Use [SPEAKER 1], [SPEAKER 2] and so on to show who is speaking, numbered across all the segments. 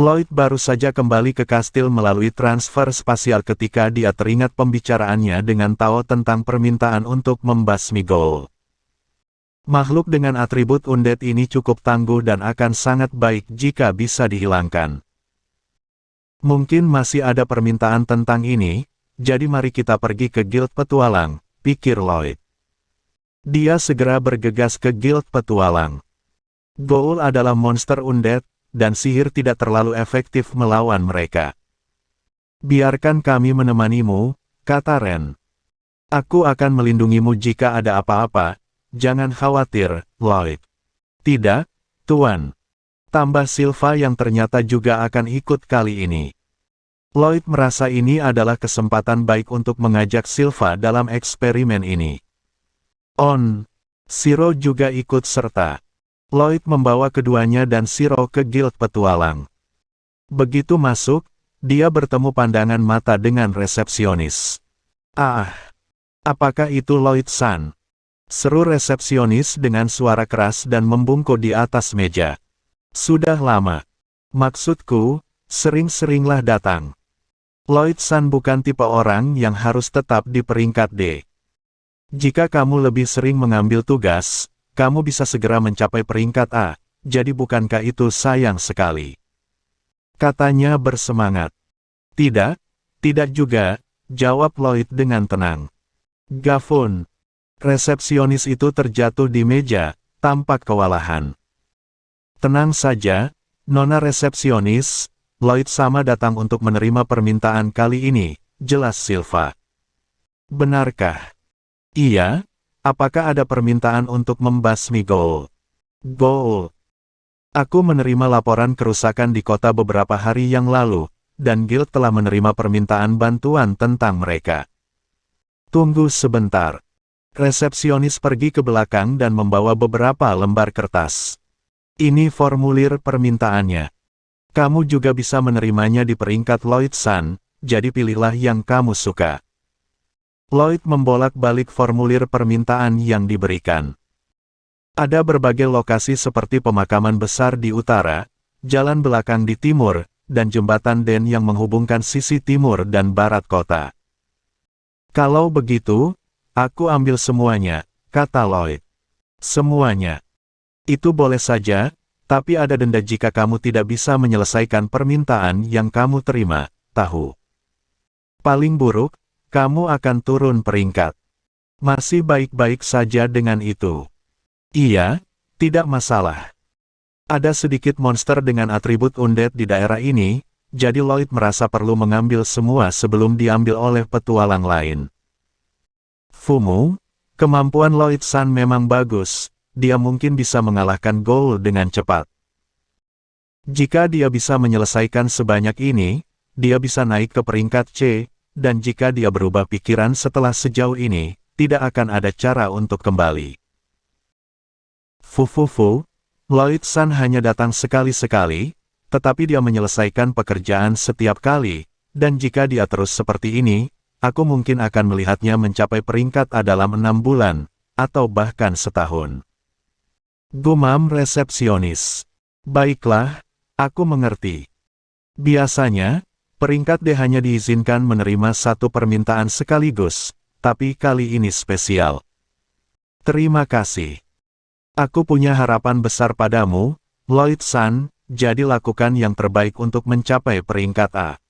[SPEAKER 1] Lloyd baru saja kembali ke kastil melalui transfer spasial ketika dia teringat pembicaraannya dengan Tao tentang permintaan untuk membasmi Ghoul. Makhluk dengan atribut undead ini cukup tangguh dan akan sangat baik jika bisa dihilangkan. Mungkin masih ada permintaan tentang ini, jadi mari kita pergi ke Guild Petualang, pikir Lloyd. Dia segera bergegas ke Guild Petualang. Ghoul adalah monster undead, dan sihir tidak terlalu efektif melawan mereka. Biarkan kami menemanimu, kata Ren. Aku akan melindungimu jika ada apa-apa, jangan khawatir, Lloyd. Tidak, Tuan. Tambah Silva yang ternyata juga akan ikut kali ini. Lloyd merasa ini adalah kesempatan baik untuk mengajak Silva dalam eksperimen ini. Shiro juga ikut serta. Lloyd membawa keduanya dan Shiro ke Guild Petualang. Begitu masuk, dia bertemu pandangan mata dengan resepsionis. Apakah itu Lloyd-san? Seru resepsionis dengan suara keras dan membungkuk di atas meja. Sudah lama. Maksudku, sering-seringlah datang. Lloyd-san bukan tipe orang yang harus tetap di peringkat D. Jika kamu lebih sering mengambil tugas, kamu bisa segera mencapai peringkat A, jadi bukankah itu sayang sekali? Katanya bersemangat. Tidak, tidak juga, jawab Lloyd dengan tenang. Gafun. Resepsionis itu terjatuh di meja, tampak kewalahan. Tenang saja, Nona resepsionis, Lloyd sama datang untuk menerima permintaan kali ini, jelas Silva. Benarkah? Iya. Apakah ada permintaan untuk membasmi Ghoul? Ghoul. Aku menerima laporan kerusakan di kota beberapa hari yang lalu, dan Guild telah menerima permintaan bantuan tentang mereka. Tunggu sebentar. Resepsionis pergi ke belakang dan membawa beberapa lembar kertas. Ini formulir permintaannya. Kamu juga bisa menerimanya di peringkat Lloyd-san, jadi pilihlah yang kamu suka. Lloyd membolak-balik formulir permintaan yang diberikan. Ada berbagai lokasi seperti pemakaman besar di utara, jalan belakang di timur, dan jembatan Den yang menghubungkan sisi timur dan barat kota. Kalau begitu, aku ambil semuanya, kata Lloyd. Semuanya. Itu boleh saja, tapi ada denda jika kamu tidak bisa menyelesaikan permintaan yang kamu terima, tahu. Paling buruk, kamu akan turun peringkat. Masih baik-baik saja dengan itu. Iya, tidak masalah. Ada sedikit monster dengan atribut undead di daerah ini, jadi Lloyd merasa perlu mengambil semua sebelum diambil oleh petualang lain. Fumu, kemampuan Lloyd-san memang bagus, dia mungkin bisa mengalahkan Ghoul dengan cepat. Jika dia bisa menyelesaikan sebanyak ini, dia bisa naik ke peringkat C, dan jika dia berubah pikiran setelah sejauh ini, tidak akan ada cara untuk kembali. Lloyd-san hanya datang sekali-sekali, tetapi dia menyelesaikan pekerjaan setiap kali, dan jika dia terus seperti ini, aku mungkin akan melihatnya mencapai peringkat A dalam 6 bulan, atau bahkan setahun. Gumam resepsionis. Baiklah, aku mengerti. Biasanya, peringkat D hanya diizinkan menerima satu permintaan sekaligus, tapi kali ini spesial. Terima kasih. Aku punya harapan besar padamu, Lloyd-san, jadi lakukan yang terbaik untuk mencapai peringkat A.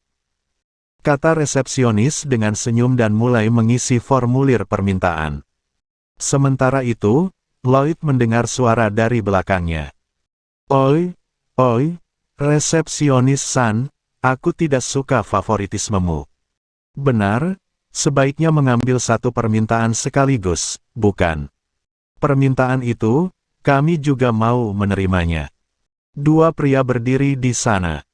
[SPEAKER 1] Kata resepsionis dengan senyum dan mulai mengisi formulir permintaan. Sementara itu, Lloyd mendengar suara dari belakangnya. Oi, resepsionis-san, aku tidak suka favoritismemu. Benar, sebaiknya mengambil satu permintaan sekaligus, bukan? Permintaan itu, kami juga mau menerimanya. Dua pria berdiri di sana.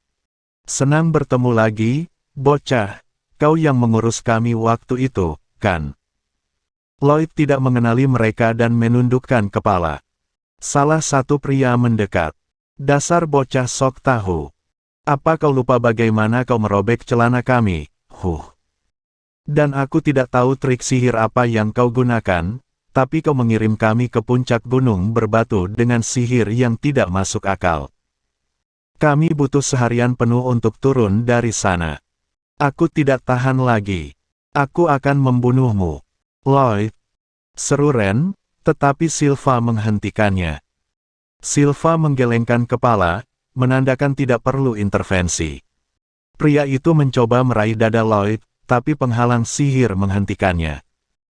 [SPEAKER 1] Senang bertemu lagi, bocah, kau yang mengurus kami waktu itu, kan? Lloyd tidak mengenali mereka dan menundukkan kepala. Salah satu pria mendekat. Dasar bocah sok tahu. Apa kau lupa bagaimana kau merobek celana kami? Dan aku tidak tahu trik sihir apa yang kau gunakan, tapi kau mengirim kami ke puncak gunung berbatu dengan sihir yang tidak masuk akal. Kami butuh seharian penuh untuk turun dari sana. Aku tidak tahan lagi. Aku akan membunuhmu. Lloyd, seru Ren, tetapi Silva menghentikannya. Silva menggelengkan kepala, menandakan tidak perlu intervensi. Pria itu mencoba meraih dada Lloyd, tapi penghalang sihir menghentikannya.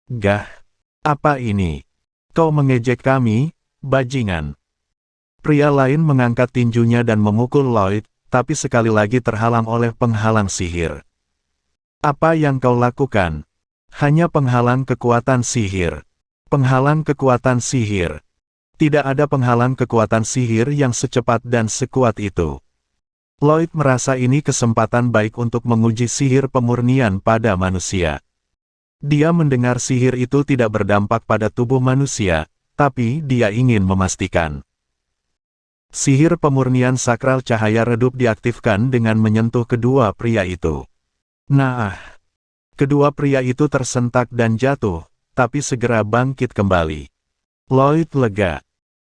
[SPEAKER 1] Gah, apa ini? Kau mengejek kami, bajingan. Pria lain mengangkat tinjunya dan memukul Lloyd, tapi sekali lagi terhalang oleh penghalang sihir. Apa yang kau lakukan? Hanya penghalang kekuatan sihir. Penghalang kekuatan sihir. Tidak ada penghalang kekuatan sihir yang secepat dan sekuat itu. Lloyd merasa ini kesempatan baik untuk menguji sihir pemurnian pada manusia. Dia mendengar sihir itu tidak berdampak pada tubuh manusia, tapi dia ingin memastikan. Sihir pemurnian sakral cahaya redup diaktifkan dengan menyentuh kedua pria itu. Nah, kedua pria itu tersentak dan jatuh, tapi segera bangkit kembali. Lloyd lega.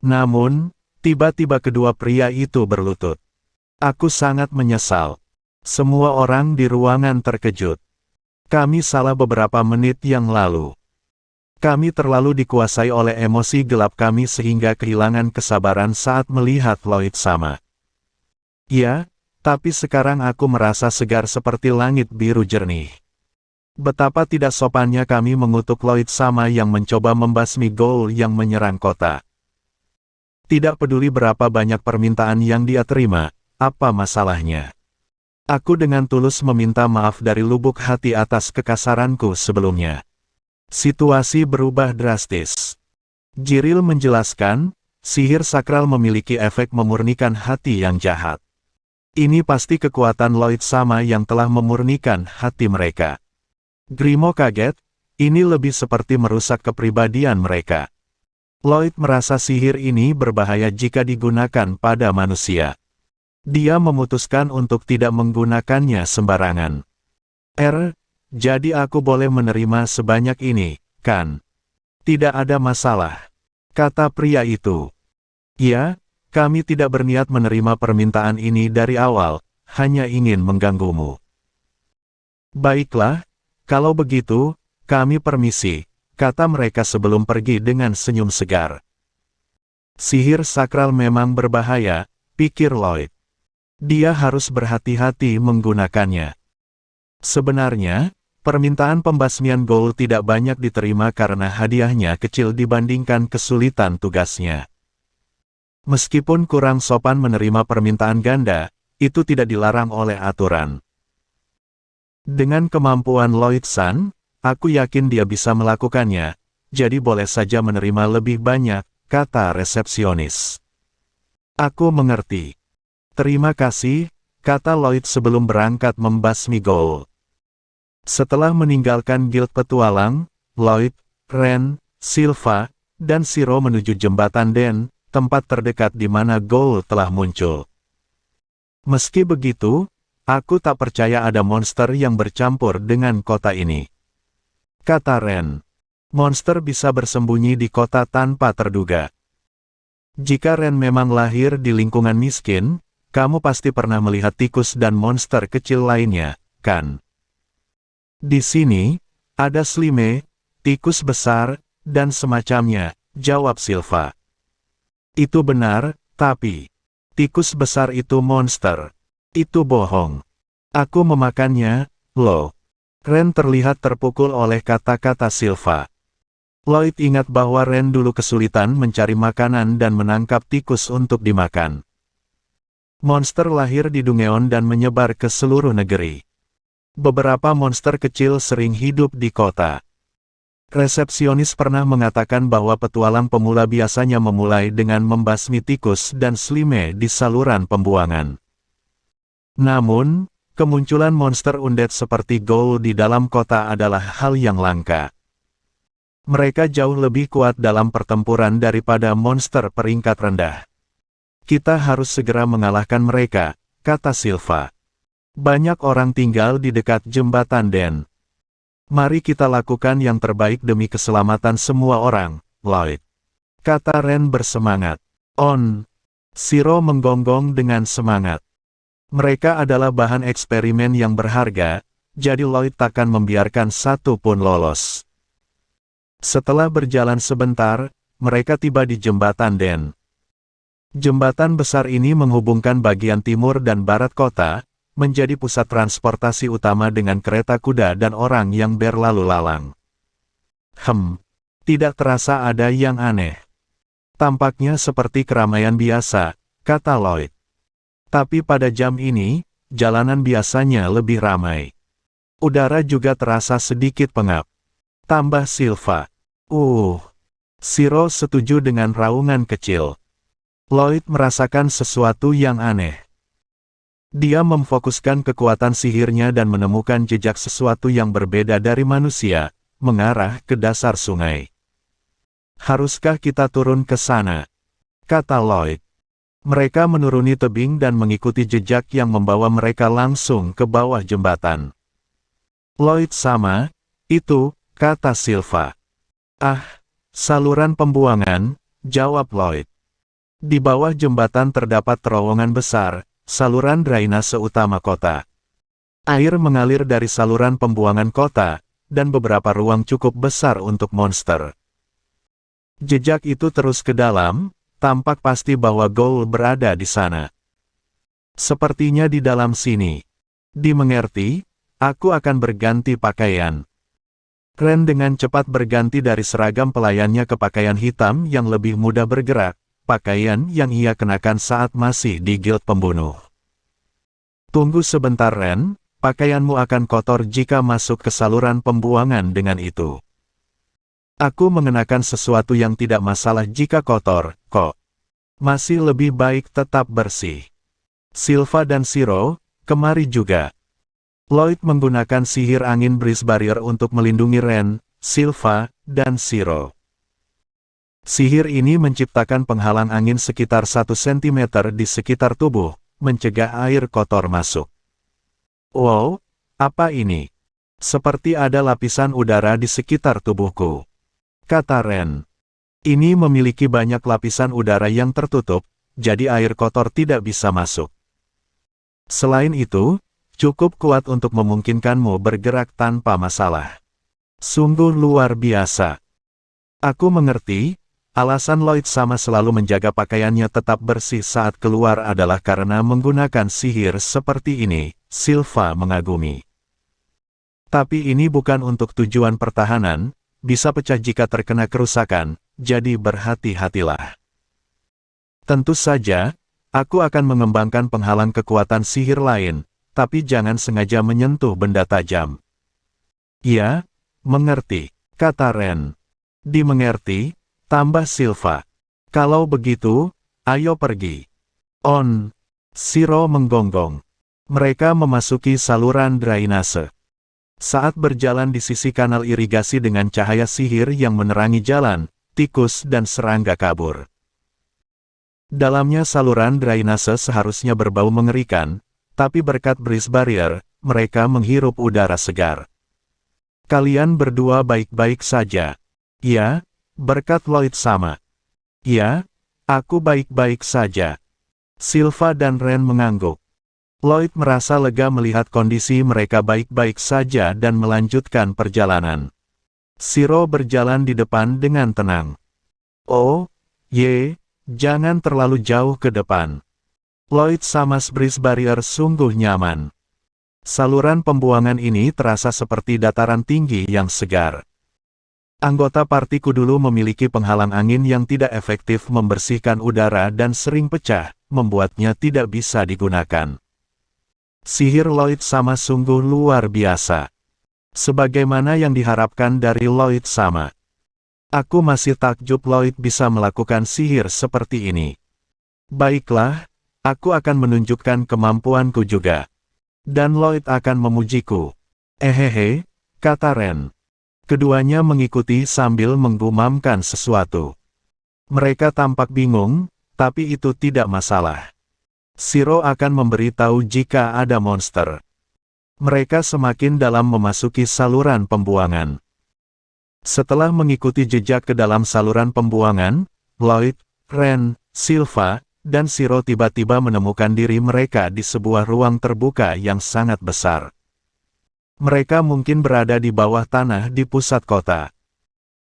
[SPEAKER 1] Namun, tiba-tiba kedua pria itu berlutut. Aku sangat menyesal. Semua orang di ruangan terkejut. Kami salah beberapa menit yang lalu. Kami terlalu dikuasai oleh emosi gelap kami sehingga kehilangan kesabaran saat melihat Lloyd sama. Ya, tapi sekarang aku merasa segar seperti langit biru jernih. Betapa tidak sopannya kami mengutuk Lloyd sama yang mencoba membasmi Ghoul yang menyerang kota. Tidak peduli berapa banyak permintaan yang dia terima, apa masalahnya. Aku dengan tulus meminta maaf dari lubuk hati atas kekasaranku sebelumnya. Situasi berubah drastis. Jiril menjelaskan, sihir sakral memiliki efek memurnikan hati yang jahat. Ini pasti kekuatan Lloyd sama yang telah memurnikan hati mereka. Grimo kaget, ini lebih seperti merusak kepribadian mereka. Lloyd merasa sihir ini berbahaya jika digunakan pada manusia. Dia memutuskan untuk tidak menggunakannya sembarangan. Jadi aku boleh menerima sebanyak ini, kan? Tidak ada masalah, kata pria itu. Ya, kami tidak berniat menerima permintaan ini dari awal, hanya ingin mengganggumu. Baiklah, kalau begitu, kami permisi, kata mereka sebelum pergi dengan senyum segar. Sihir sakral memang berbahaya, pikir Lloyd. Dia harus berhati-hati menggunakannya. Sebenarnya, permintaan pembasmian Ghoul tidak banyak diterima karena hadiahnya kecil dibandingkan kesulitan tugasnya. Meskipun kurang sopan menerima permintaan ganda, itu tidak dilarang oleh aturan. Dengan kemampuan Lloyd-san, aku yakin dia bisa melakukannya, jadi boleh saja menerima lebih banyak, kata resepsionis. Aku mengerti. Terima kasih, kata Lloyd sebelum berangkat membasmi Ghoul. Setelah meninggalkan Guild Petualang, Lloyd, Ren, Silva, dan Shiro menuju jembatan Den, tempat terdekat di mana Ghoul telah muncul. Meski begitu, aku tak percaya ada monster yang bercampur dengan kota ini, kata Ren. Monster bisa bersembunyi di kota tanpa terduga. Jika Ren memang lahir di lingkungan miskin, kamu pasti pernah melihat tikus dan monster kecil lainnya, kan? Di sini, ada Slime, tikus besar, dan semacamnya, jawab Silva. Itu benar, tapi tikus besar itu monster. Itu bohong. Aku memakannya, loh. Ren terlihat terpukul oleh kata-kata Silva. Lloyd ingat bahwa Ren dulu kesulitan mencari makanan dan menangkap tikus untuk dimakan. Monster lahir di Dungeon dan menyebar ke seluruh negeri. Beberapa monster kecil sering hidup di kota. Resepsionis pernah mengatakan bahwa petualang pemula biasanya memulai dengan membasmi tikus dan slime di saluran pembuangan. Namun, kemunculan monster undead seperti Ghoul di dalam kota adalah hal yang langka. Mereka jauh lebih kuat dalam pertempuran daripada monster peringkat rendah. Kita harus segera mengalahkan mereka, kata Silva. Banyak orang tinggal di dekat jembatan Den. Mari kita lakukan yang terbaik demi keselamatan semua orang, Lloyd, kata Ren bersemangat. On. Shiro menggonggong dengan semangat. Mereka adalah bahan eksperimen yang berharga, jadi Lloyd takkan membiarkan satu pun lolos. Setelah berjalan sebentar, mereka tiba di jembatan Den. Jembatan besar ini menghubungkan bagian timur dan barat kota, menjadi pusat transportasi utama dengan kereta kuda dan orang yang berlalu lalang. Tidak terasa ada yang aneh. Tampaknya seperti keramaian biasa, kata Lloyd. Tapi pada jam ini, jalanan biasanya lebih ramai. Udara juga terasa sedikit pengap. Tambah Silva. Shiro setuju dengan raungan kecil. Lloyd merasakan sesuatu yang aneh. Dia memfokuskan kekuatan sihirnya dan menemukan jejak sesuatu yang berbeda dari manusia, mengarah ke dasar sungai. Haruskah kita turun ke sana? Kata Lloyd. Mereka menuruni tebing dan mengikuti jejak yang membawa mereka langsung ke bawah jembatan. Lloyd sama, itu, kata Silva. Saluran pembuangan, jawab Lloyd. Di bawah jembatan terdapat terowongan besar, saluran drainase utama kota. Air mengalir dari saluran pembuangan kota, dan beberapa ruang cukup besar untuk monster. Jejak itu terus ke dalam, tampak pasti bahwa Goal berada di sana. Sepertinya di dalam sini. Dimengerti, aku akan berganti pakaian. Ren dengan cepat berganti dari seragam pelayannya ke pakaian hitam yang lebih mudah bergerak, pakaian yang ia kenakan saat masih di Guild Pembunuh. Tunggu sebentar Ren, pakaianmu akan kotor jika masuk ke saluran pembuangan dengan itu. Aku mengenakan sesuatu yang tidak masalah jika kotor, kok. Masih lebih baik tetap bersih. Silva dan Shiro, kemari juga. Lloyd menggunakan sihir angin Breeze Barrier untuk melindungi Ren, Silva, dan Shiro. Sihir ini menciptakan penghalang angin sekitar 1 cm di sekitar tubuh, mencegah air kotor masuk. Wow, apa ini? Seperti ada lapisan udara di sekitar tubuhku. Kata Ren. Ini memiliki banyak lapisan udara yang tertutup, jadi air kotor tidak bisa masuk. Selain itu, cukup kuat untuk memungkinkanmu bergerak tanpa masalah. Sungguh luar biasa. Aku mengerti. Alasan Lloyd sama selalu menjaga pakaiannya tetap bersih saat keluar adalah karena menggunakan sihir seperti ini, Silva mengagumi. Tapi ini bukan untuk tujuan pertahanan, bisa pecah jika terkena kerusakan, jadi berhati-hatilah. Tentu saja, aku akan mengembangkan penghalang kekuatan sihir lain, tapi jangan sengaja menyentuh benda tajam. Ya, mengerti, kata Ren. Dimengerti, tambah Silva. Kalau begitu, ayo pergi. Shiro menggonggong. Mereka memasuki saluran drainase. Saat berjalan di sisi kanal irigasi dengan cahaya sihir yang menerangi jalan, tikus dan serangga kabur. Dalamnya saluran drainase seharusnya berbau mengerikan, tapi berkat Breeze Barrier, mereka menghirup udara segar. Kalian berdua baik-baik saja. Ya. Berkat Lloyd sama. Ya, aku baik-baik saja. Silva dan Ren mengangguk. Lloyd merasa lega melihat kondisi mereka baik-baik saja dan melanjutkan perjalanan. Shiro berjalan di depan dengan tenang. Jangan terlalu jauh ke depan. Lloyd sama Breeze Barrier sungguh nyaman. Saluran pembuangan ini terasa seperti dataran tinggi yang segar. Anggota partiku dulu memiliki penghalang angin yang tidak efektif membersihkan udara dan sering pecah, membuatnya tidak bisa digunakan. Sihir Lloyd sama sungguh luar biasa. Sebagaimana yang diharapkan dari Lloyd sama. Aku masih takjub Lloyd bisa melakukan sihir seperti ini. Baiklah, aku akan menunjukkan kemampuanku juga. Dan Lloyd akan memujiku. Kata Ren. Keduanya mengikuti sambil menggumamkan sesuatu. Mereka tampak bingung, tapi itu tidak masalah. Shiro akan memberitahu jika ada monster. Mereka semakin dalam memasuki saluran pembuangan. Setelah mengikuti jejak ke dalam saluran pembuangan, Lloyd, Ren, Silva, dan Shiro tiba-tiba menemukan diri mereka di sebuah ruang terbuka yang sangat besar. Mereka mungkin berada di bawah tanah di pusat kota.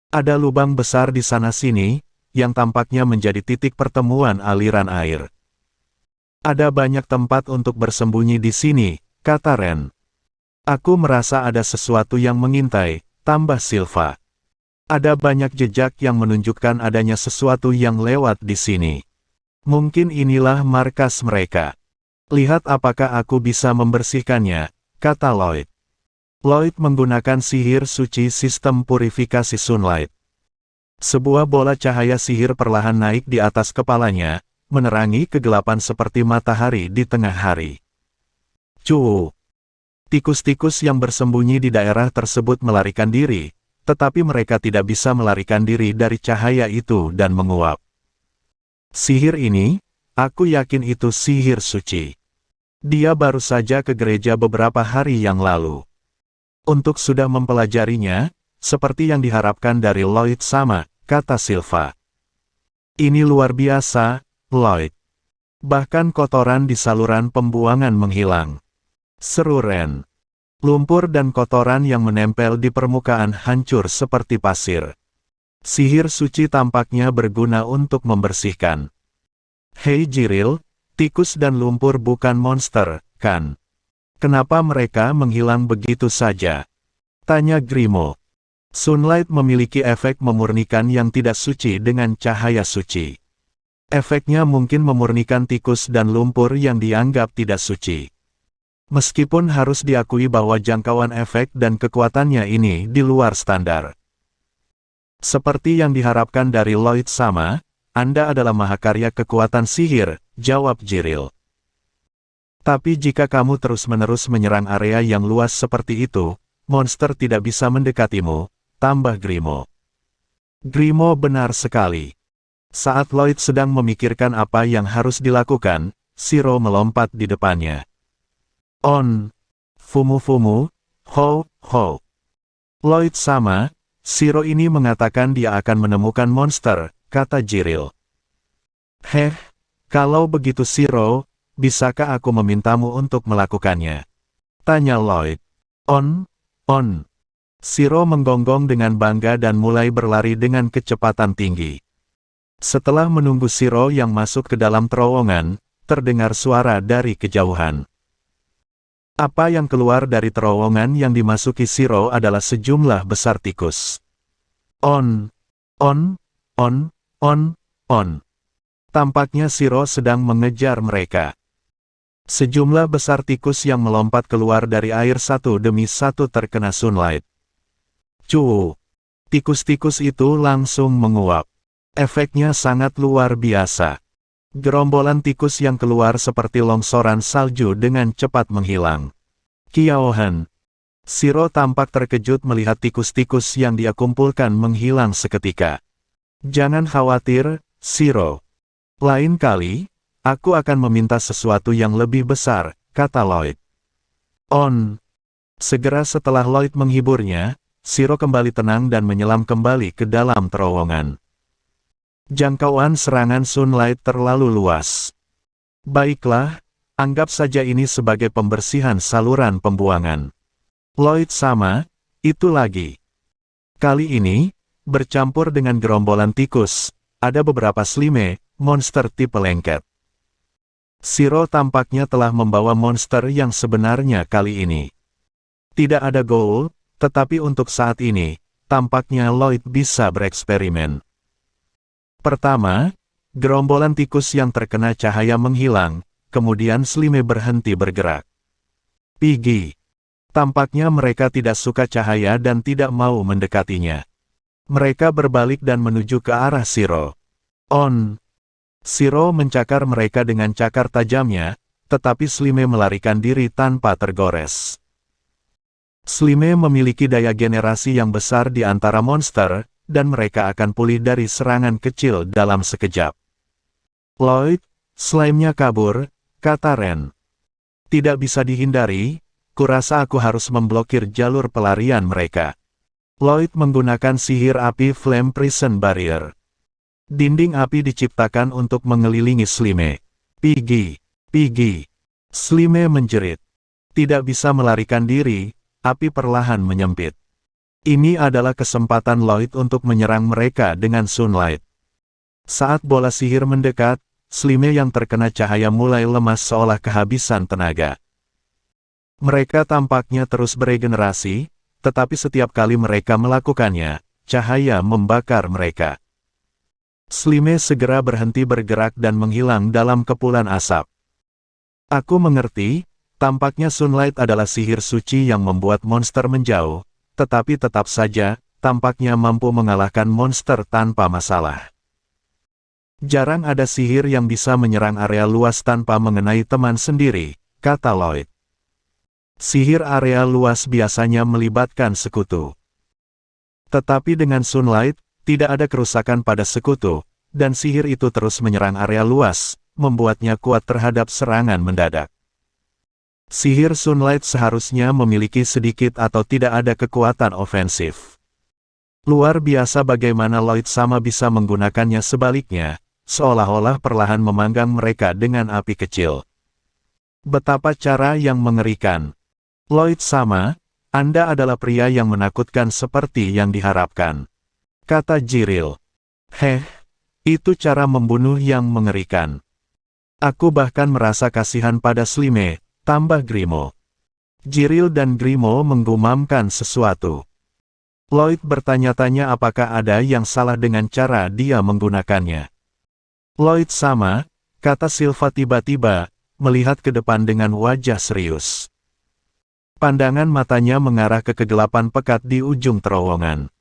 [SPEAKER 1] Ada lubang besar di sana-sini, yang tampaknya menjadi titik pertemuan aliran air. Ada banyak tempat untuk bersembunyi di sini, kata Ren. Aku merasa ada sesuatu yang mengintai, tambah Silva. Ada banyak jejak yang menunjukkan adanya sesuatu yang lewat di sini. Mungkin inilah markas mereka. Lihat apakah aku bisa membersihkannya, kata Lloyd. Lloyd menggunakan sihir suci sistem purifikasi Sunlight. Sebuah bola cahaya sihir perlahan naik di atas kepalanya, menerangi kegelapan seperti matahari di tengah hari. Cuu. Tikus-tikus yang bersembunyi di daerah tersebut melarikan diri, tetapi mereka tidak bisa melarikan diri dari cahaya itu dan menguap. Sihir ini, aku yakin itu sihir suci. Dia baru saja ke gereja beberapa hari yang lalu. Untuk sudah mempelajarinya, seperti yang diharapkan dari Lloyd sama, kata Silva. Ini luar biasa, Lloyd. Bahkan kotoran di saluran pembuangan menghilang. Seru Ren. Lumpur dan kotoran yang menempel di permukaan hancur seperti pasir. Sihir suci tampaknya berguna untuk membersihkan. Hei Jiril, tikus dan lumpur bukan monster, kan? Kenapa mereka menghilang begitu saja? Tanya Grimo. Sunlight memiliki efek memurnikan yang tidak suci dengan cahaya suci. Efeknya mungkin memurnikan tikus dan lumpur yang dianggap tidak suci. Meskipun harus diakui bahwa jangkauan efek dan kekuatannya ini di luar standar. Seperti yang diharapkan dari Lloyd sama, Anda adalah mahakarya kekuatan sihir, jawab Jiril. Tapi jika kamu terus-menerus menyerang area yang luas seperti itu, monster tidak bisa mendekatimu, tambah Grimo. Grimo benar sekali. Saat Lloyd sedang memikirkan apa yang harus dilakukan, Shiro melompat di depannya. On. Fumu-fumu, ho. Lloyd sama, Shiro ini mengatakan dia akan menemukan monster, kata Jiril. Heh, kalau begitu Shiro, bisakah aku memintamu untuk melakukannya? Tanya Lloyd. On. Shiro menggonggong dengan bangga dan mulai berlari dengan kecepatan tinggi. Setelah menunggu Shiro yang masuk ke dalam terowongan, terdengar suara dari kejauhan. Apa yang keluar dari terowongan yang dimasuki Shiro adalah sejumlah besar tikus. On. Tampaknya Shiro sedang mengejar mereka. Sejumlah besar tikus yang melompat keluar dari air satu demi satu terkena Sunlight. Cuu. Tikus-tikus itu langsung menguap. Efeknya sangat luar biasa. Gerombolan tikus yang keluar seperti longsoran salju dengan cepat menghilang. Kiaohan. Shiro tampak terkejut melihat tikus-tikus yang dia kumpulkan menghilang seketika. Jangan khawatir, Shiro. Lain kali, aku akan meminta sesuatu yang lebih besar, kata Lloyd. On. Segera setelah Lloyd menghiburnya, Shiro kembali tenang dan menyelam kembali ke dalam terowongan. Jangkauan serangan Sunlight terlalu luas. Baiklah, anggap saja ini sebagai pembersihan saluran pembuangan. Lloyd sama, itu lagi. Kali ini, bercampur dengan gerombolan tikus, ada beberapa slime, monster tipe lengket. Shiro tampaknya telah membawa monster yang sebenarnya kali ini. Tidak ada goal, tetapi untuk saat ini, tampaknya Lloyd bisa bereksperimen. Pertama, gerombolan tikus yang terkena cahaya menghilang, kemudian slime berhenti bergerak. Piggy. Tampaknya mereka tidak suka cahaya dan tidak mau mendekatinya. Mereka berbalik dan menuju ke arah Shiro. On. Shiro mencakar mereka dengan cakar tajamnya, tetapi slime melarikan diri tanpa tergores. Slime memiliki daya generasi yang besar di antara monster, dan mereka akan pulih dari serangan kecil dalam sekejap. Lloyd, slime-nya kabur, kata Ren. Tidak bisa dihindari, kurasa aku harus memblokir jalur pelarian mereka. Lloyd menggunakan sihir api Flame Prison Barrier. Dinding api diciptakan untuk mengelilingi Slime. Piggy, Piggy. Slime menjerit. Tidak bisa melarikan diri, api perlahan menyempit. Ini adalah kesempatan Lloyd untuk menyerang mereka dengan Sunlight. Saat bola sihir mendekat, Slime yang terkena cahaya mulai lemas seolah kehabisan tenaga. Mereka tampaknya terus beregenerasi, tetapi setiap kali mereka melakukannya, cahaya membakar mereka. Slime segera berhenti bergerak dan menghilang dalam kepulan asap. Aku mengerti, tampaknya Sunlight adalah sihir suci yang membuat monster menjauh, tetapi tetap saja, tampaknya mampu mengalahkan monster tanpa masalah. Jarang ada sihir yang bisa menyerang area luas tanpa mengenai teman sendiri, kata Lloyd. Sihir area luas biasanya melibatkan sekutu. Tetapi dengan Sunlight, tidak ada kerusakan pada sekutu, dan sihir itu terus menyerang area luas, membuatnya kuat terhadap serangan mendadak. Sihir Sunlight seharusnya memiliki sedikit atau tidak ada kekuatan ofensif. Luar biasa bagaimana Lloyd sama bisa menggunakannya sebaliknya, seolah-olah perlahan memanggang mereka dengan api kecil. Betapa cara yang mengerikan. Lloyd sama, Anda adalah pria yang menakutkan seperti yang diharapkan, kata Jiril. Itu cara membunuh yang mengerikan. Aku bahkan merasa kasihan pada Slime, tambah Grimo. Jiril dan Grimo menggumamkan sesuatu. Lloyd bertanya-tanya apakah ada yang salah dengan cara dia menggunakannya. Lloyd sama, kata Silva tiba-tiba, melihat ke depan dengan wajah serius. Pandangan matanya mengarah ke kegelapan pekat di ujung terowongan.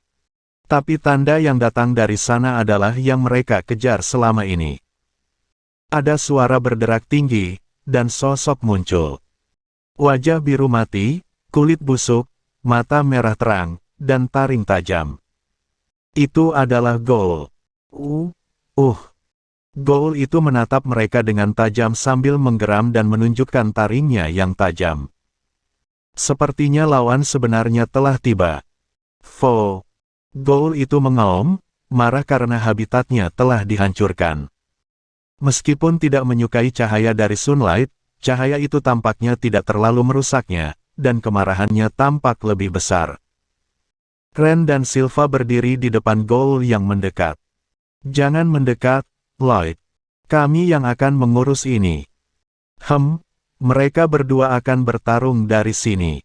[SPEAKER 1] Tapi tanda yang datang dari sana adalah yang mereka kejar selama ini. Ada suara berderak tinggi, dan sosok muncul. Wajah biru mati, kulit busuk, mata merah terang, dan taring tajam. Itu adalah Ghoul. Ghoul itu menatap mereka dengan tajam sambil menggeram dan menunjukkan taringnya yang tajam. Sepertinya lawan sebenarnya telah tiba. Ghoul itu mengaum, marah karena habitatnya telah dihancurkan. Meskipun tidak menyukai cahaya dari Sunlight, cahaya itu tampaknya tidak terlalu merusaknya, dan kemarahannya tampak lebih besar. Ren dan Silva berdiri di depan Ghoul yang mendekat. Jangan mendekat, Lloyd. Kami yang akan mengurus ini. Mereka berdua akan bertarung dari sini.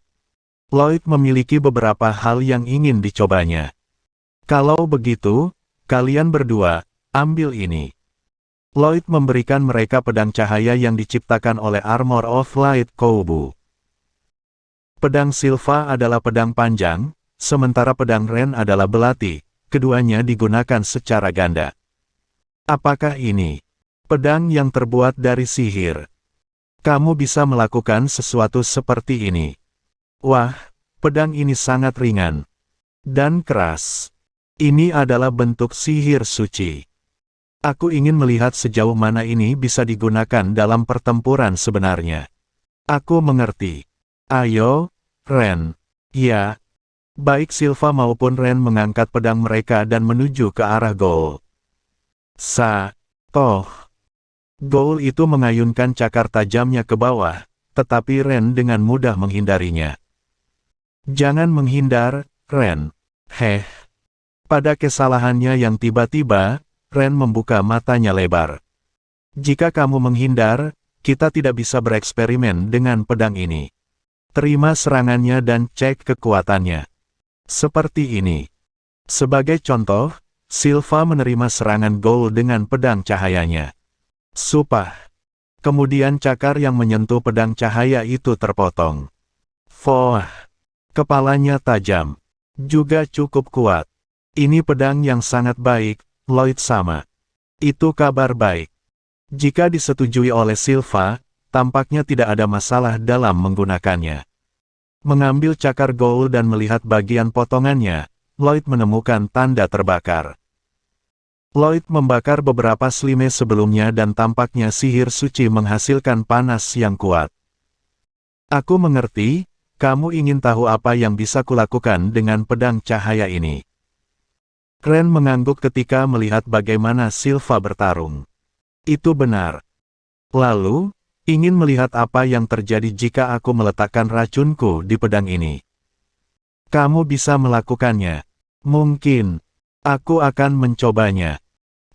[SPEAKER 1] Lloyd memiliki beberapa hal yang ingin dicobanya. Kalau begitu, kalian berdua, ambil ini. Lloyd memberikan mereka pedang cahaya yang diciptakan oleh Armor of Light Koubu. Pedang Silva adalah pedang panjang, sementara pedang Ren adalah belati, keduanya digunakan secara ganda. Apakah ini pedang yang terbuat dari sihir? Kamu bisa melakukan sesuatu seperti ini. Wah, pedang ini sangat ringan dan keras. Ini adalah bentuk sihir suci. Aku ingin melihat sejauh mana ini bisa digunakan dalam pertempuran sebenarnya. Aku mengerti. Ayo, Ren. Ya. Baik Silva maupun Ren mengangkat pedang mereka dan menuju ke arah Ghoul. Ghoul itu mengayunkan cakar tajamnya ke bawah, tetapi Ren dengan mudah menghindarinya. Jangan menghindar, Ren. Pada kesalahannya yang tiba-tiba, Ren membuka matanya lebar. Jika kamu menghindar, kita tidak bisa bereksperimen dengan pedang ini. Terima serangannya dan cek kekuatannya. Seperti ini. Sebagai contoh, Silva menerima serangan Ghoul dengan pedang cahayanya. Supah. Kemudian cakar yang menyentuh pedang cahaya itu terpotong. Kepalanya tajam. Juga cukup kuat. Ini pedang yang sangat baik, Lloyd sama. Itu kabar baik. Jika disetujui oleh Silva, tampaknya tidak ada masalah dalam menggunakannya. Mengambil cakar Ghoul dan melihat bagian potongannya, Lloyd menemukan tanda terbakar. Lloyd membakar beberapa Slime sebelumnya dan tampaknya sihir suci menghasilkan panas yang kuat. Aku mengerti, kamu ingin tahu apa yang bisa kulakukan dengan pedang cahaya ini. Ren mengangguk ketika melihat bagaimana Silva bertarung. Itu benar. Lalu, ingin melihat apa yang terjadi jika aku meletakkan racunku di pedang ini. Kamu bisa melakukannya. Mungkin. Aku akan mencobanya.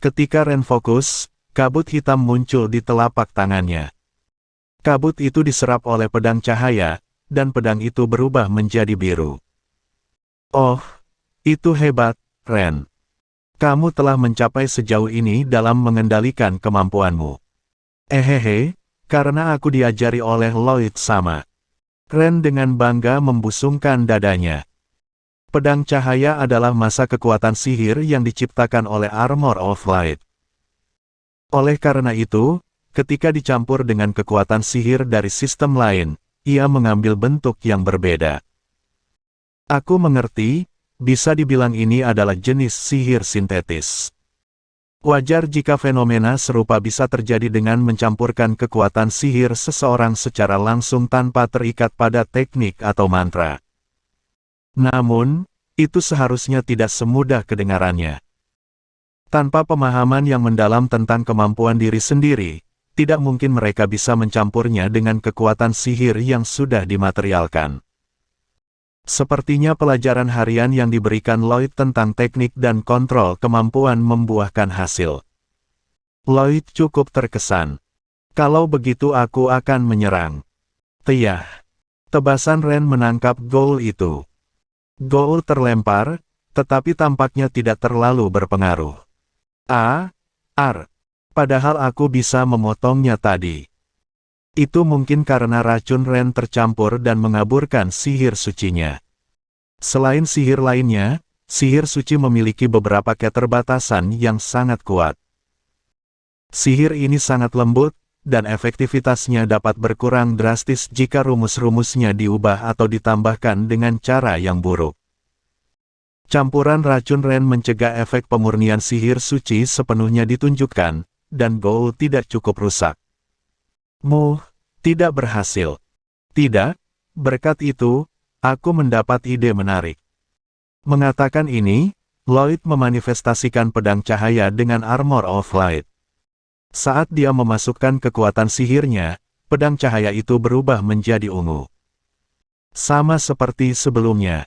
[SPEAKER 1] Ketika Ren fokus, kabut hitam muncul di telapak tangannya. Kabut itu diserap oleh pedang cahaya, dan pedang itu berubah menjadi biru. Oh, itu hebat, Ren. Kamu telah mencapai sejauh ini dalam mengendalikan kemampuanmu. Hehehe, karena aku diajari oleh Lloyd sama. Ren dengan bangga membusungkan dadanya. Pedang cahaya adalah masa kekuatan sihir yang diciptakan oleh Armor of Light. Oleh karena itu, ketika dicampur dengan kekuatan sihir dari sistem lain, ia mengambil bentuk yang berbeda. Aku mengerti, bisa dibilang ini adalah jenis sihir sintetis. Wajar jika fenomena serupa bisa terjadi dengan mencampurkan kekuatan sihir seseorang secara langsung tanpa terikat pada teknik atau mantra. Namun, itu seharusnya tidak semudah kedengarannya. Tanpa pemahaman yang mendalam tentang kemampuan diri sendiri, tidak mungkin mereka bisa mencampurnya dengan kekuatan sihir yang sudah dimaterialkan. Sepertinya pelajaran harian yang diberikan Lloyd tentang teknik dan kontrol kemampuan membuahkan hasil. Lloyd cukup terkesan. Kalau begitu aku akan menyerang. Teyah. Tebasan Ren menangkap gol itu. Gol terlempar, tetapi tampaknya tidak terlalu berpengaruh. Padahal aku bisa memotongnya tadi. Itu mungkin karena racun Ren tercampur dan mengaburkan sihir sucinya. Selain sihir lainnya, sihir suci memiliki beberapa keterbatasan yang sangat kuat. Sihir ini sangat lembut, dan efektivitasnya dapat berkurang drastis jika rumus-rumusnya diubah atau ditambahkan dengan cara yang buruk. Campuran racun Ren mencegah efek pemurnian sihir suci sepenuhnya ditunjukkan, dan Ghoul tidak cukup rusak. Tidak berhasil. Tidak, berkat itu, aku mendapat ide menarik. Mengatakan ini, Lloyd memanifestasikan pedang cahaya dengan Armor of Light. Saat dia memasukkan kekuatan sihirnya, pedang cahaya itu berubah menjadi ungu. Sama seperti sebelumnya.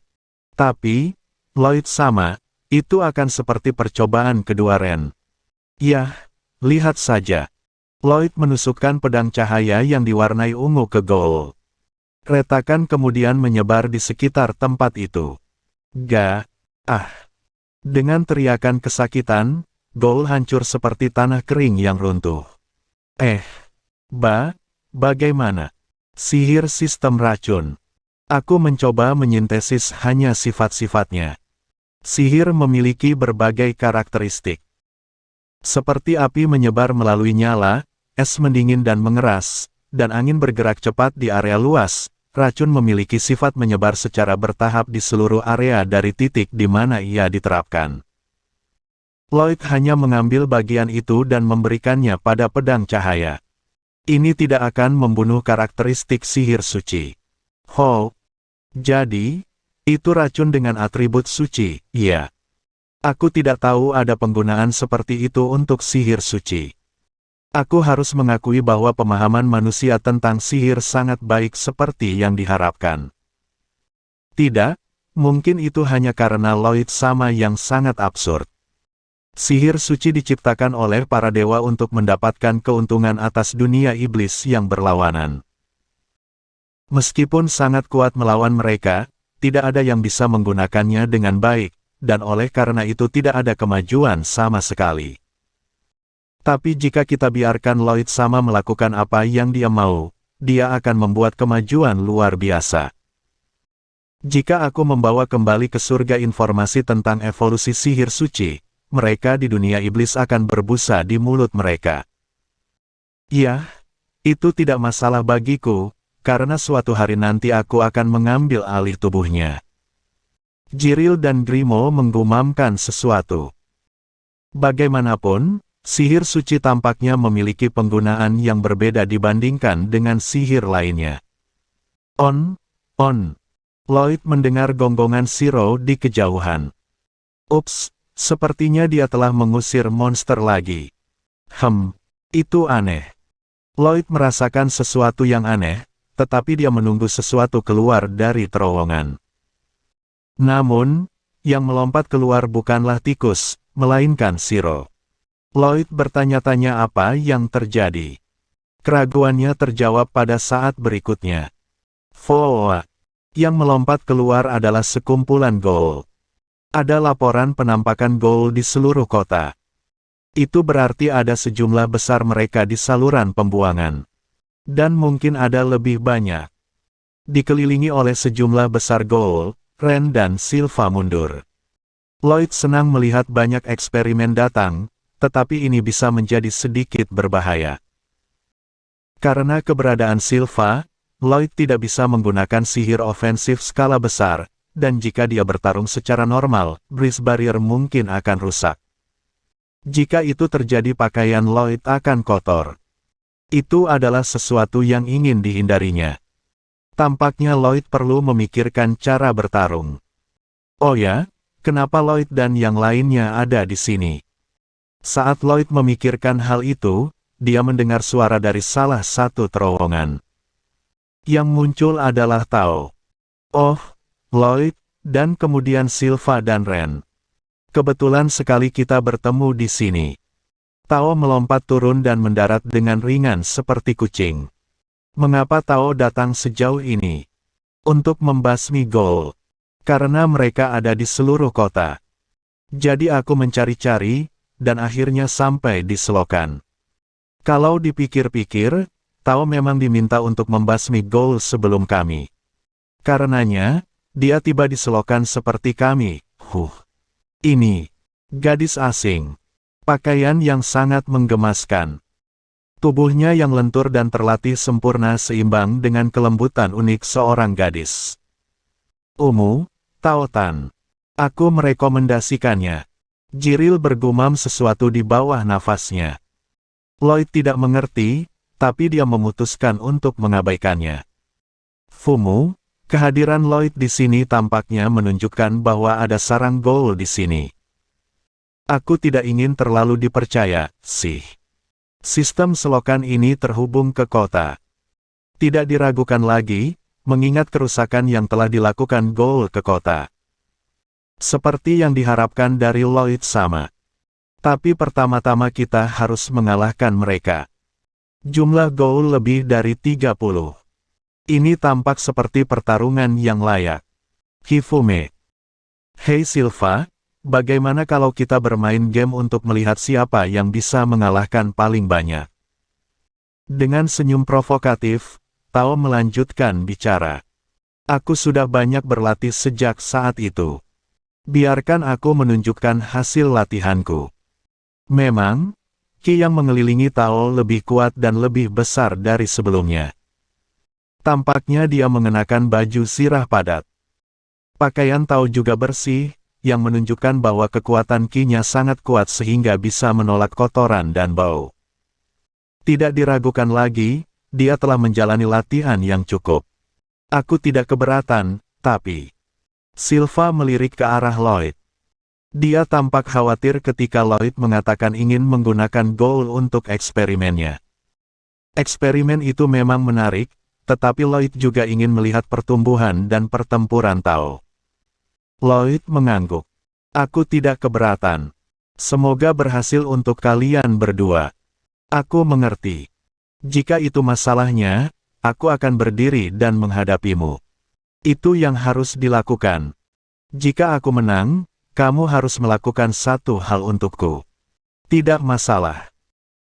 [SPEAKER 1] Tapi, Lloyd sama, itu akan seperti percobaan kedua Ren. Yah, lihat saja. Lloyd menusukkan pedang cahaya yang diwarnai ungu ke Ghoul. Retakan kemudian menyebar di sekitar tempat itu. Dengan teriakan kesakitan, Ghoul hancur seperti tanah kering yang runtuh. Bagaimana? Sihir sistem racun. Aku mencoba menyintesis hanya sifat-sifatnya. Sihir memiliki berbagai karakteristik. Seperti api menyebar melalui nyala, es mendingin dan mengeras, dan angin bergerak cepat di area luas, racun memiliki sifat menyebar secara bertahap di seluruh area dari titik di mana ia diterapkan. Lloyd hanya mengambil bagian itu dan memberikannya pada pedang cahaya. Ini tidak akan membunuh karakteristik sihir suci. Jadi, itu racun dengan atribut suci, iya. Aku tidak tahu ada penggunaan seperti itu untuk sihir suci. Aku harus mengakui bahwa pemahaman manusia tentang sihir sangat baik seperti yang diharapkan. Tidak, mungkin itu hanya karena Lloyd sama yang sangat absurd. Sihir suci diciptakan oleh para dewa untuk mendapatkan keuntungan atas dunia iblis yang berlawanan. Meskipun sangat kuat melawan mereka, tidak ada yang bisa menggunakannya dengan baik, dan oleh karena itu tidak ada kemajuan sama sekali. Tapi jika kita biarkan Lloyd sama melakukan apa yang dia mau, dia akan membuat kemajuan luar biasa. Jika aku membawa kembali ke surga informasi tentang evolusi sihir suci, mereka di dunia iblis akan berbusa di mulut mereka. Ya, itu tidak masalah bagiku, karena suatu hari nanti aku akan mengambil alih tubuhnya. Jiril dan Grimo menggumamkan sesuatu. Bagaimanapun, sihir suci tampaknya memiliki penggunaan yang berbeda dibandingkan dengan sihir lainnya. Lloyd mendengar gonggongan Shiro di kejauhan. Ups, Sepertinya dia telah mengusir monster lagi. Itu aneh. Lloyd merasakan sesuatu yang aneh, tetapi dia menunggu sesuatu keluar dari terowongan. Namun, yang melompat keluar bukanlah tikus, melainkan Shiro. Lloyd bertanya-tanya apa yang terjadi. Keraguannya terjawab pada saat berikutnya. Yang melompat keluar adalah sekumpulan ghoul. Ada laporan penampakan ghoul di seluruh kota. Itu berarti ada sejumlah besar mereka di saluran pembuangan. Dan mungkin ada lebih banyak. Dikelilingi oleh sejumlah besar ghoul, Ren dan Silva mundur. Lloyd senang melihat banyak eksperimen datang, tetapi ini bisa menjadi sedikit berbahaya. Karena keberadaan Silva, Lloyd tidak bisa menggunakan sihir ofensif skala besar, dan jika dia bertarung secara normal, Breeze Barrier mungkin akan rusak. Jika itu terjadi, pakaian Lloyd akan kotor. Itu adalah sesuatu yang ingin dihindarinya. Tampaknya Lloyd perlu memikirkan cara bertarung. Oh ya, kenapa Lloyd dan yang lainnya ada di sini? Saat Lloyd memikirkan hal itu, dia mendengar suara dari salah satu terowongan. Yang muncul adalah Tao. Oh, Lloyd, dan kemudian Silva dan Ren. Kebetulan sekali kita bertemu di sini. Tao melompat turun dan mendarat dengan ringan seperti kucing. Mengapa Tao datang sejauh ini? Untuk membasmi ghoul. Karena mereka ada di seluruh kota. Jadi aku mencari-cari, dan akhirnya sampai di selokan. Kalau dipikir-pikir, Tao memang diminta untuk membasmi ghoul sebelum kami. Karenanya, dia tiba di selokan seperti kami. Ini, gadis asing. Pakaian yang sangat menggemaskan. Tubuhnya yang lentur dan terlatih sempurna seimbang dengan kelembutan unik seorang gadis. Tao Tan. Aku merekomendasikannya. Jiril bergumam sesuatu di bawah nafasnya. Lloyd tidak mengerti, tapi dia memutuskan untuk mengabaikannya. Kehadiran Lloyd di sini tampaknya menunjukkan bahwa ada sarang ghoul di sini. Aku tidak ingin terlalu dipercaya, sih. Sistem selokan ini terhubung ke kota. Tidak diragukan lagi, mengingat kerusakan yang telah dilakukan ghoul ke kota. Seperti yang diharapkan dari Lloyd sama. Tapi pertama-tama kita harus mengalahkan mereka. Jumlah ghoul lebih dari 30. Ini tampak seperti pertarungan yang layak. Hifume. Hei Silva, bagaimana kalau kita bermain game untuk melihat siapa yang bisa mengalahkan paling banyak? Dengan senyum provokatif, Tao melanjutkan bicara. Aku sudah banyak berlatih sejak saat itu. Biarkan aku menunjukkan hasil latihanku. Memang, Ki yang mengelilingi Tao lebih kuat dan lebih besar dari sebelumnya. Tampaknya dia mengenakan baju sirah padat. Pakaian Tao juga bersih, yang menunjukkan bahwa kekuatan Ki-nya sangat kuat sehingga bisa menolak kotoran dan bau. Tidak diragukan lagi, dia telah menjalani latihan yang cukup. Aku tidak keberatan, tapi... Silva melirik ke arah Lloyd. Dia tampak khawatir ketika Lloyd mengatakan ingin menggunakan ghoul untuk eksperimennya. Eksperimen itu memang menarik, tetapi Lloyd juga ingin melihat pertumbuhan dan pertempuran Tao. Lloyd mengangguk. Aku tidak keberatan. Semoga berhasil untuk kalian berdua. Aku mengerti. Jika itu masalahnya, aku akan berdiri dan menghadapimu. Itu yang harus dilakukan. Jika aku menang, kamu harus melakukan satu hal untukku. Tidak masalah.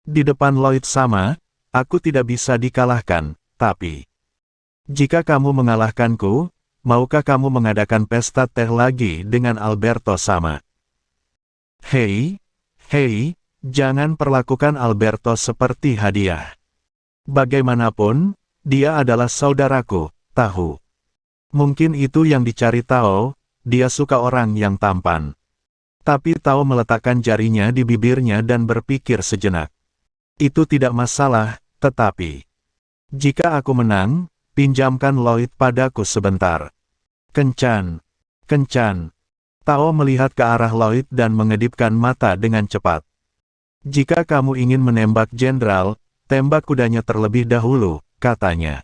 [SPEAKER 1] Di depan Lloyd sama, aku tidak bisa dikalahkan, tapi... Jika kamu mengalahkanku, maukah kamu mengadakan pesta teh lagi dengan Alberto sama? Hei, jangan perlakukan Alberto seperti hadiah. Bagaimanapun, dia adalah saudaraku, tahu. Mungkin itu yang dicari Tao, dia suka orang yang tampan. Tapi Tao meletakkan jarinya di bibirnya dan berpikir sejenak. Itu tidak masalah, tetapi... Jika aku menang, pinjamkan Lloyd padaku sebentar. Kencan. Tao melihat ke arah Lloyd dan mengedipkan mata dengan cepat. Jika kamu ingin menembak jenderal, tembak kudanya terlebih dahulu, katanya.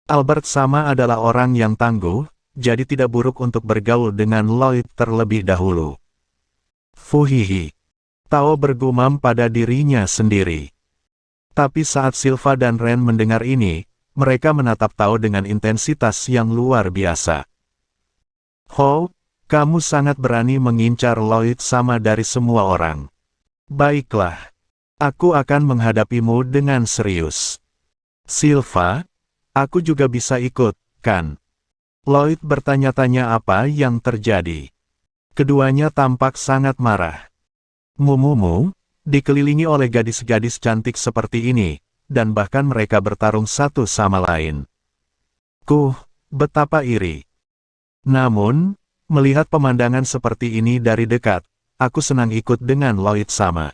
[SPEAKER 1] Albert sama adalah orang yang tangguh, jadi tidak buruk untuk bergaul dengan Lloyd terlebih dahulu. Fuhihi. Tao bergumam pada dirinya sendiri. Tapi saat Silva dan Ren mendengar ini, mereka menatap Tao dengan intensitas yang luar biasa. Ho, kamu sangat berani mengincar Lloyd sama dari semua orang. Baiklah. Aku akan menghadapimu dengan serius. Silva, aku juga bisa ikut, kan? Lloyd bertanya-tanya apa yang terjadi. Keduanya tampak sangat marah. Mumumu, dikelilingi oleh gadis-gadis cantik seperti ini, dan bahkan mereka bertarung satu sama lain. Betapa iri. Namun, melihat pemandangan seperti ini dari dekat, aku senang ikut dengan Lloyd sama.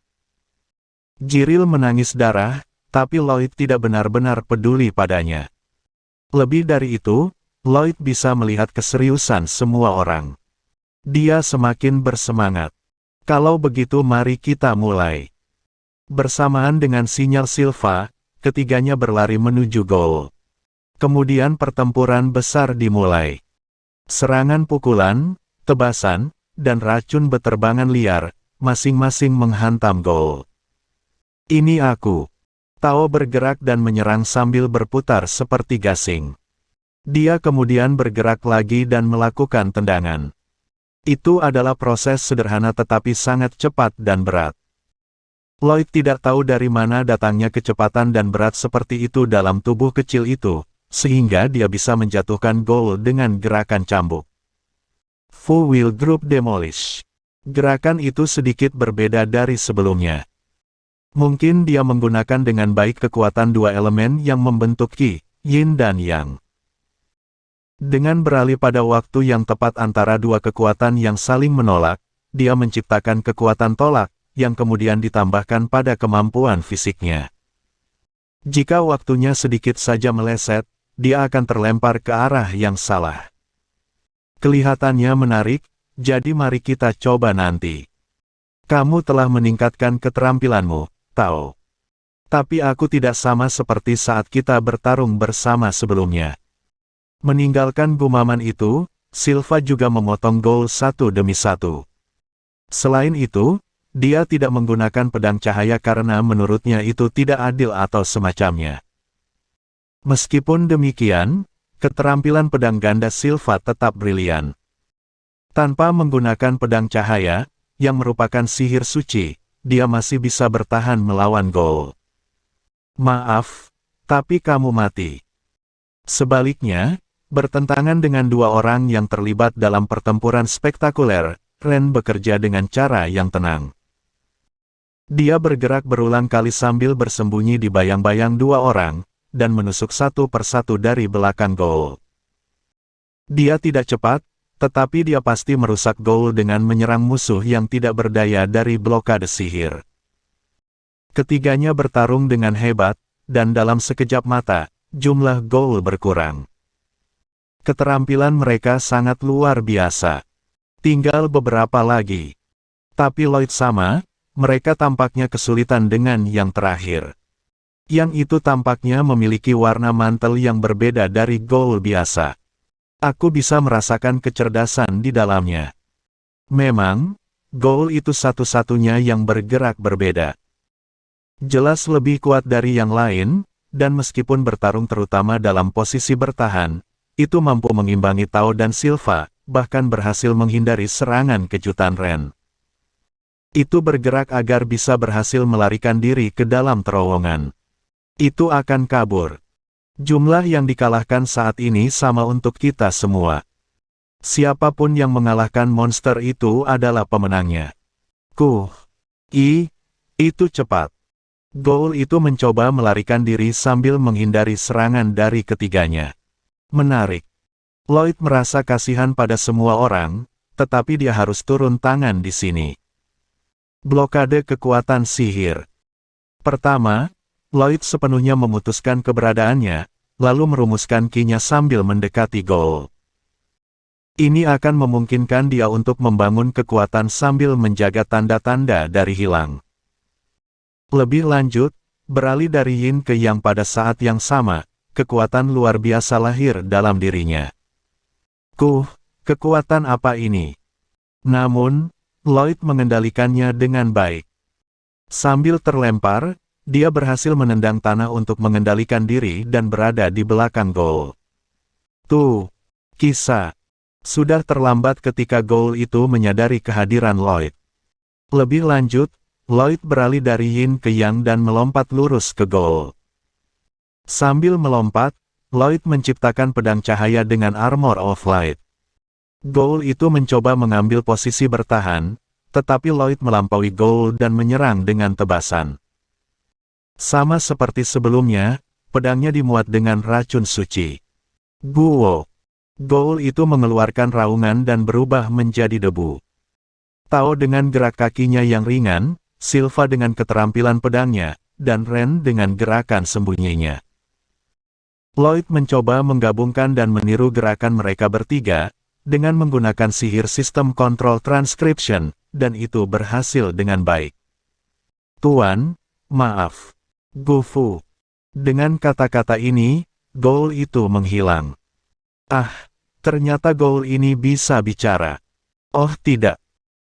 [SPEAKER 1] Jiril menangis darah, tapi Lloyd tidak benar-benar peduli padanya. Lebih dari itu, Lloyd bisa melihat keseriusan semua orang. Dia semakin bersemangat. Kalau begitu mari kita mulai. Bersamaan dengan sinyal Silva, ketiganya berlari menuju gol. Kemudian pertempuran besar dimulai. Serangan pukulan, tebasan, dan racun beterbangan liar, masing-masing menghantam gol. Ini aku. Tao bergerak dan menyerang sambil berputar seperti gasing. Dia kemudian bergerak lagi dan melakukan tendangan. Itu adalah proses sederhana tetapi sangat cepat dan berat. Lloyd tidak tahu dari mana datangnya kecepatan dan berat seperti itu dalam tubuh kecil itu, sehingga dia bisa menjatuhkan gol dengan gerakan cambuk. Full Wheel Group Demolish. Gerakan itu sedikit berbeda dari sebelumnya. Mungkin dia menggunakan dengan baik kekuatan dua elemen yang membentuk Qi, Yin dan Yang. Dengan beralih pada waktu yang tepat antara dua kekuatan yang saling menolak, dia menciptakan kekuatan tolak, yang kemudian ditambahkan pada kemampuan fisiknya. Jika waktunya sedikit saja meleset, dia akan terlempar ke arah yang salah. Kelihatannya menarik, jadi mari kita coba nanti. Kamu telah meningkatkan keterampilanmu, Tao. Tapi aku tidak sama seperti saat kita bertarung bersama sebelumnya. Meninggalkan gumaman itu, Silva juga memotong gol satu demi satu. Selain itu, dia tidak menggunakan pedang cahaya karena menurutnya itu tidak adil atau semacamnya. Meskipun demikian, keterampilan pedang ganda Silva tetap brilian. Tanpa menggunakan pedang cahaya, yang merupakan sihir suci, dia masih bisa bertahan melawan gol. Maaf, tapi kamu mati. Sebaliknya, bertentangan dengan dua orang yang terlibat dalam pertempuran spektakuler, Ren bekerja dengan cara yang tenang. Dia bergerak berulang kali sambil bersembunyi di bayang-bayang dua orang, dan menusuk satu persatu dari belakang gol. Dia tidak cepat, tetapi dia pasti merusak gol dengan menyerang musuh yang tidak berdaya dari blokade sihir. Ketiganya bertarung dengan hebat, dan dalam sekejap mata, jumlah gol berkurang. Keterampilan mereka sangat luar biasa. Tinggal beberapa lagi. Tapi Lloyd sama, mereka tampaknya kesulitan dengan yang terakhir. Yang itu tampaknya memiliki warna mantel yang berbeda dari gol biasa. Aku bisa merasakan kecerdasan di dalamnya. Memang, gol itu satu-satunya yang bergerak berbeda. Jelas lebih kuat dari yang lain, dan meskipun bertarung terutama dalam posisi bertahan, itu mampu mengimbangi Tao dan Silva, bahkan berhasil menghindari serangan kejutan Ren. Itu bergerak agar bisa berhasil melarikan diri ke dalam terowongan. Itu akan kabur. Jumlah yang dikalahkan saat ini sama untuk kita semua. Siapapun yang mengalahkan monster itu adalah pemenangnya. Itu cepat. Gol itu mencoba melarikan diri sambil menghindari serangan dari ketiganya. Menarik. Lloyd merasa kasihan pada semua orang, tetapi dia harus turun tangan di sini. Blokade kekuatan sihir. Pertama, Lloyd sepenuhnya memutuskan keberadaannya, lalu merumuskan Qi-nya sambil mendekati gol. Ini akan memungkinkan dia untuk membangun kekuatan sambil menjaga tanda-tanda dari hilang. Lebih lanjut, beralih dari yin ke yang pada saat yang sama, kekuatan luar biasa lahir dalam dirinya. Kekuatan apa ini? Namun, Lloyd mengendalikannya dengan baik. Sambil terlempar, dia berhasil menendang tanah untuk mengendalikan diri dan berada di belakang gol. Kisah. Sudah terlambat ketika gol itu menyadari kehadiran Lloyd. Lebih lanjut, Lloyd beralih dari yin ke yang dan melompat lurus ke gol. Sambil melompat, Lloyd menciptakan pedang cahaya dengan Armor of Light. Gol itu mencoba mengambil posisi bertahan, tetapi Lloyd melampaui gol dan menyerang dengan tebasan. Sama seperti sebelumnya, pedangnya dimuat dengan racun suci. Gol itu mengeluarkan raungan dan berubah menjadi debu. Tao dengan gerak kakinya yang ringan, Silva dengan keterampilan pedangnya, dan Ren dengan gerakan sembunyinya. Lloyd mencoba menggabungkan dan meniru gerakan mereka bertiga, dengan menggunakan sihir sistem kontrol transcription, dan itu berhasil dengan baik. Tuan, maaf. Gufu. Dengan kata-kata ini, gol itu menghilang. Ternyata gol ini bisa bicara. Oh tidak.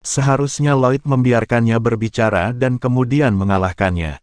[SPEAKER 1] Seharusnya Lloyd membiarkannya berbicara dan kemudian mengalahkannya.